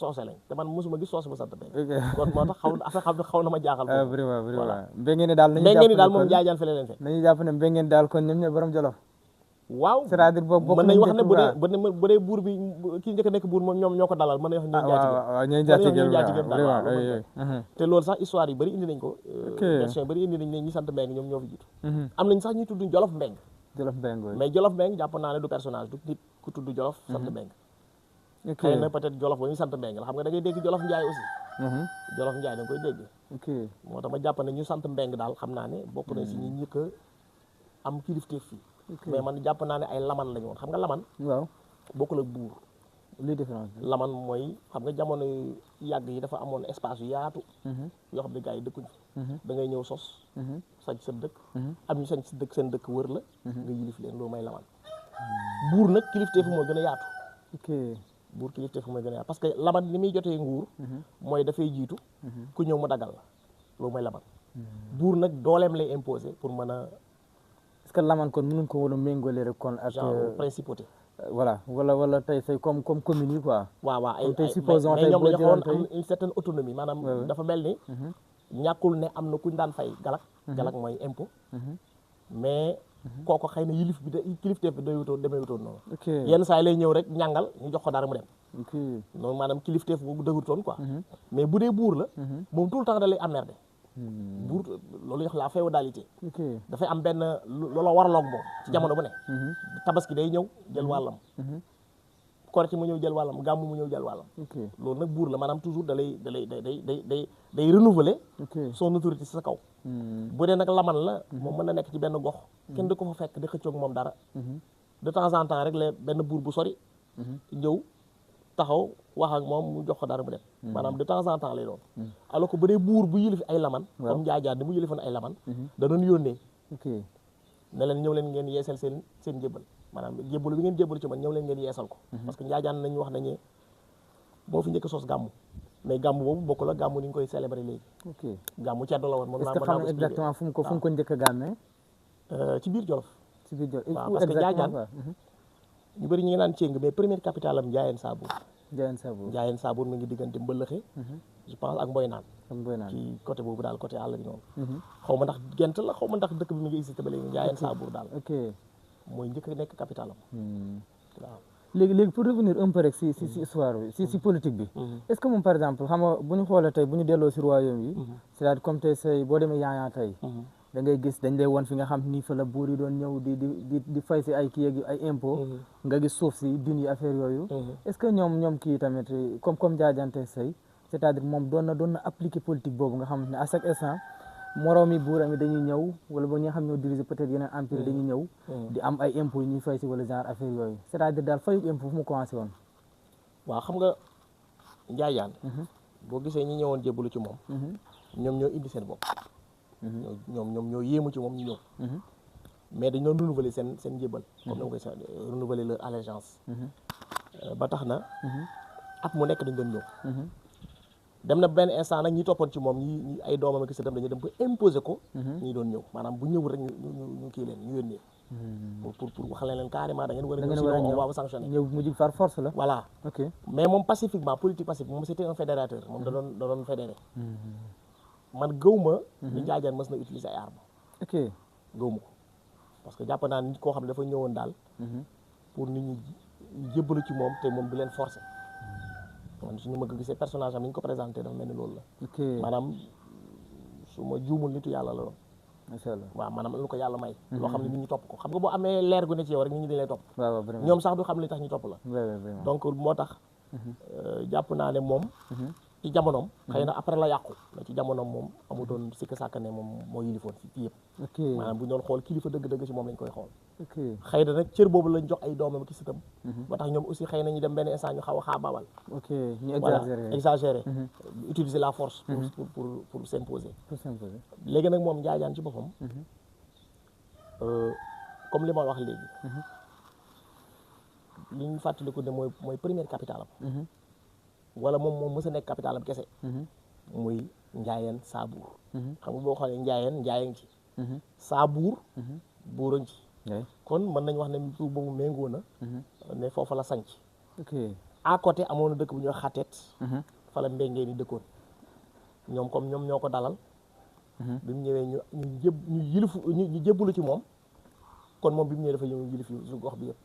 soose lañ te man mosuma gis soose bu sant Mbengue kon moo tax xaw na ma jaaxal vraiment Mbengue ni daal moom Njaajaan fele leen fekk nañu jàpp ne Mbengue daal kon ñoom ñooy borom Jolof waaw c'est-à-dire boobu mën nañ wax ne bu dee buur bi kii njëkk a nekk buur moom ñoom ñoo ko dalal mën nañ wax ñooy njaatigéem daal te loolu sax histoire yu bëri indi nañ ko version yu bëri indi nañ ne ñi sant Mbengue ñoom ñoo fi jiitu am nañ sax ñu tudd Jolof Mbengue mais Jolof Mbengue jàpp naa ne du personnage du nit ku tudd Jolof sant Mbengue xëy na peut-être Jolof ba ñu sant Mbengue la xam nga da ngay dégg Jolof Njaay aussi Jolof Njaay da nga koy dégg moo tax ma jàpp ne ñu sant Mbengue daal xam naa ne bokk na si ñi njëkk a am kilifteef fii mais man jàpp naa ne ay laman lañu woon xam nga laman waaw bokkul ak buur luy différence bi laman mooy xam nga jamono yàgg yi dafa amoon espace yu yaatu yoo xam ne gars yi dëkkuñ da ngay ñëw sos sañ sa dëkk am ñu sañ si dëkk seen dëkk wër la nga yilif leen loolu may laman buur nag kilifteefu moo gën a yaatu buur kilifteefu mooy gën a yaatu parce que laman ni muy jotee nguur mooy dafay jiitu ku ñëw mu dagal la loolu mooy laman buur nag dooleem lay imposer pour mën a est-ce que laman kon mënuñ ko woon a méngale rek kon ak genre principauté voilà wala tey say comme commune yi quoi waaw ay tey supposons mais ñoom dañu xawoon am une certaine autonomie maanaam dafa mel ni ñàkkul ne am na kuñ daan fay galak mooy impôt mais kooku xëy na yilif bi kilifteef bi demee wutoon noonu yenn saa yi lay ñëw rek ñàngal ñu jox ko dara mu dem noonu maanaam kilifteef bu dëggutoon quoi mais bu dee buur la moom tout le temps da lay emmerder buur loolu wax la féodalité dafay am benn loola waraloog moom ci jamono bu ne tabaski day ñëw jël wàllam korite mu ñëw jël wàllam gàmmu mu ñëw jël wàllam loolu nag buur la maanaam toujours day renouveler son autorité ci sa kaw bu dee nag laman la moom mën na nekk ci benn gox kenn da ko fa fekk di xëccoog moom dara de temps en temps rek la benn buur bu sori ñëw taxaw wax ak moom mu jox ko dara mu dem maanaam de temps en temps lay doon alors que bu dee buur bu yilif ay laman comme Njaajaan ni mu yilifoon ay laman da doon yónnee ne leen ñëw leen ngeen yeesal seen njëbbal maanaam jébbalu bi ngeen jébbalu ci man ñëw leen ngeen yeesal ko parce que Njaajaan nañu wax nañu moo fi njëkk sos gàmmu mais gàmmu boobu bokk la gàmmu ni ñu koy célébrer léegi gàmmu ceddo la woon moom est-ce que xam exactement fu mu ko njëkk a gàmmee ci biir Jolof waaw parce que Njaajaan ñu bëri ñu ngi naan Céng mais première capitale am Njaayeen Saabuur mi ngi diggante Mbëlëxe je pense ak Mboy Naan ci côté boobu daal côté àll bi noonu xaw ma ndax Gent la xaw ma ndax dëkk bi mi ngi existé ba léegi Njaayeen Saabuur daal mooy njëkk a nekk capitale am waaw léegi pour revenir un peu rek si histoire bi si politique bi est-ce que moom par exemple xam nga bu ñu xoolee tey bu ñu delloo si royaume yi c'est-à-dire comme tey say boo demee Yaya tey da ngay gis dañ lay won fi nga xam ni fa la buur yi doon ñëw di fay si ay kii ak ay impôt nga gis suuf si din yi affaire yooyu est-ce que ñoom kii tamit comme jaajante say c'est-à-dire moom doon na appliquer politique boobu nga xam ne à chaque instant moroomi buuram yi dañuy ñëw wala ba ñi nga xam ñoo diriger peut-être yeneen empire dañuy ñëw di am ay impôts yi ñuy fay si wala genre affaire yooyu c'est-à-dire daal fayu impôt fu mu commencé woon waaw xam nga Njaajaan boo gisee ñi ñëwoon jébbalu ci moom ñoom ñoo indi seen bopp ñoom ñoo yéemu ci moom ñu ñëw mais dañ doon renouveler seen njébbal comme dama koy renouveler leur allégeance ba tax na at mu nekk dañ doon ñëw dem na benn instant nag ñi toppoon ci moom ñi ay doomam ak sëtam dañu dem ko imposer ko ñi doon ñëw maanaam bu ñëw rek ñu kii leen ñu yónnee pour wax leen carrément da ngeen war a ñëw sinon on va vous sanctionner ñëw mu jig par force la voilà mais moom pacifiquement politique pacifique moom c'était un fédérateur moom da doon fédéré man gëw ma ni Njaajaan mës na utiliser ay armes gëw ma ko parce que jàpp naa nit koo xam ne dafa ñëwoon daal pour nit ñi jébbalu ci moom te moom du leen forcer man suñu ma ko gisee personnage am ni ñu ko présenté dafa mel ni loolu la maanaam su ma juumul nitu yàlla la doon macha allah waaw maanaam lu ko yàlla may loo xam ne nit ñi topp ko xam nga boo amee leer gu ne ci yow rek nit ñi dañ lay topp ñoom sax du xam li tax ñu topp la donc moo tax jàpp naa ne moom ci jamonoom xëy na après la yàqu mais ci jamonoom moom amutoon sikk sàkk ne moom moo yilifoon ci yëpp maanaam bu ñu doon xool kilifa dëgg-dëgg ci moom lañ koy xool xëy na nag cër boobu lañ jox ay doomam ki sëtam ba tax ñoom aussi xëy na ñu dem benn instant ñu xaw a xaabaabal voilà exagéré utiliser la force pour s'imposer léegi nag moom Njaajaan ci boppam comme li ma wax léegi li ñu fàttaliku ne mooy première capitale am wala moom mës a nekk capitale am kese muy Njaayeen Saabuur xam nga boo xoolee Njaayeen ci Saabuur buurañ ci kon mën nañu wax ne tur boobu méngoo na ne foofa la sanc à côté amoon na dëkk bu ñuy wax xateet fa la mbéngee ni dëkkoon ñoom comme ñoom ñoo ko dalal bi mu ñëwee ñu jébbalu ci moom kon moom bi mu ñëwee dafa ñëw yilif yu gox bi yëpp